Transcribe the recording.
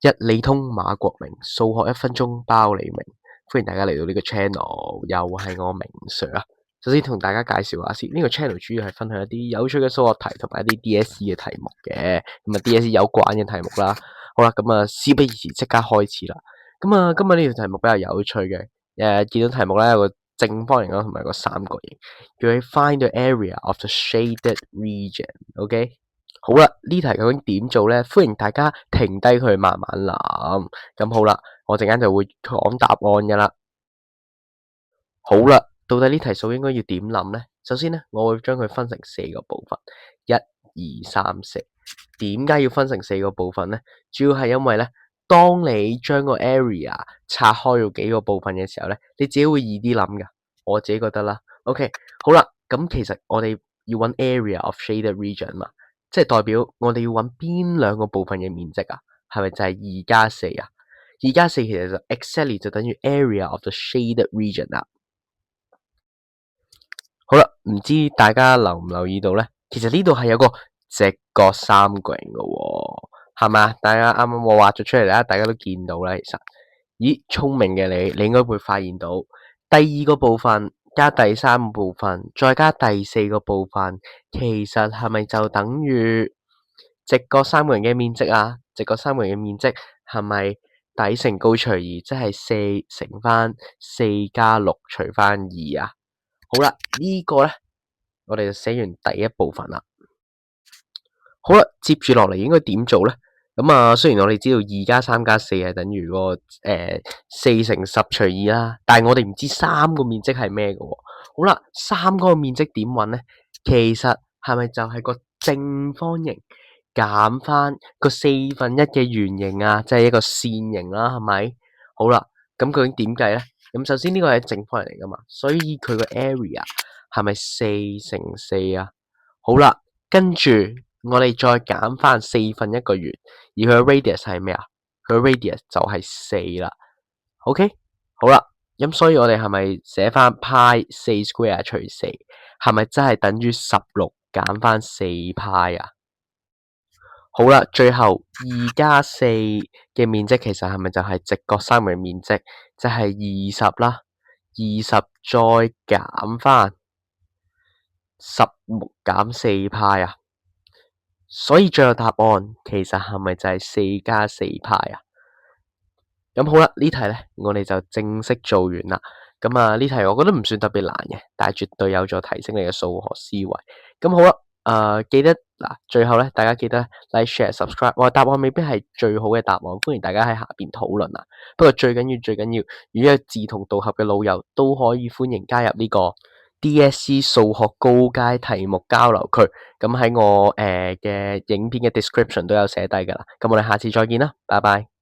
一理通馬國明，數學1分鐘包你明。歡迎大家嚟到呢個 channel，又係我明 Sir 啊。首先同大家介紹下先，呢個 channel 主要係分享一啲有趣嘅數學題同埋一啲 DSE 嘅題目嘅，咁啊 DSE 有關嘅題目啦。好啦，咁啊事不宜遲，即刻開始啦。咁啊今日呢條題目比較有趣嘅，見到題目咧有個正方形啦，同埋個三角形，叫你 find the area of the shaded region。OK，好啦，呢題究竟點做咧？歡迎大家停低佢慢慢諗。咁好啦，我陣間就會講答案噶啦。好啦，到底呢題數應該要點諗咧？首先咧，我會將佢分成4個部分，1、2、3、4。點解要分成4個部分咧？主要係因為咧，當你將個 area 拆開咗幾個部分嘅時候咧，你自己會易啲諗噶。我自己覺得啦。OK，好啦，咁其實我哋要揾 area of shaded region 嘛，即係代表我哋要揾邊兩個部分嘅面積啊？係咪就係2加4啊？2加4其實就 exactly 就等於 area of the shaded region 啦。好啦，唔知大家留唔留意到咧？其實呢度係有個直角三角形嘅喎，係咪啊？大家啱啱我畫咗出嚟啦，大家都見到啦。其實，咦，聰明嘅你應該會發現到第二個部分加第三個部分，再加第四個部分，其實係咪就等於直角三角形嘅面積啊？直角三角形嘅面積係咪底乘高除二，即係4乘翻4加6除翻2啊？好啦，呢個咧，我哋就寫完第一部分啦。好啦，接住落嚟應該點做咧？咁啊，雖然我哋知道2加3加4係等於個4乘10除2啦，但係我哋唔知3個面積係咩嘅喎。好啦，3嗰個面積點揾咧？其實係咪就係個正方形減翻個1/4嘅圓形啊？即係一個線形啦，係咪？好啦，咁究竟點計咧？咁首先呢個係正方形嚟噶嘛，所以佢個 area 係咪4乘4啊？好啦，跟住我哋再減翻1/4個圓，而佢嘅 radius 係咩啊？佢嘅 radius 就係4啦。OK， 好啦，咁所以我哋係咪寫翻 pi 4 square 除4，係咪真係等於16減翻4 pi 啊？好啦，最後2加4嘅面積其實係咪就係直角三角形面積，就係20啦。20再減翻16減4派啊，所以最後答案其實係咪就係4加4派啊？咁好啦，呢題咧我哋就正式做完啦。咁啊呢題我覺得唔算特別難嘅，但係絕對有助提升你嘅數學思維。咁好啦，記得嗱，最後咧大家記得 like、share、subscribe。我答案未必係最好嘅答案，歡迎大家喺下邊討論啊。不過最緊要，如果有志同道合嘅老友，都可以歡迎加入呢個 DSE 數學高階題目交流區。咁喺我嘅影片嘅 description 都有寫低噶啦。咁我哋下次再見啦，拜拜。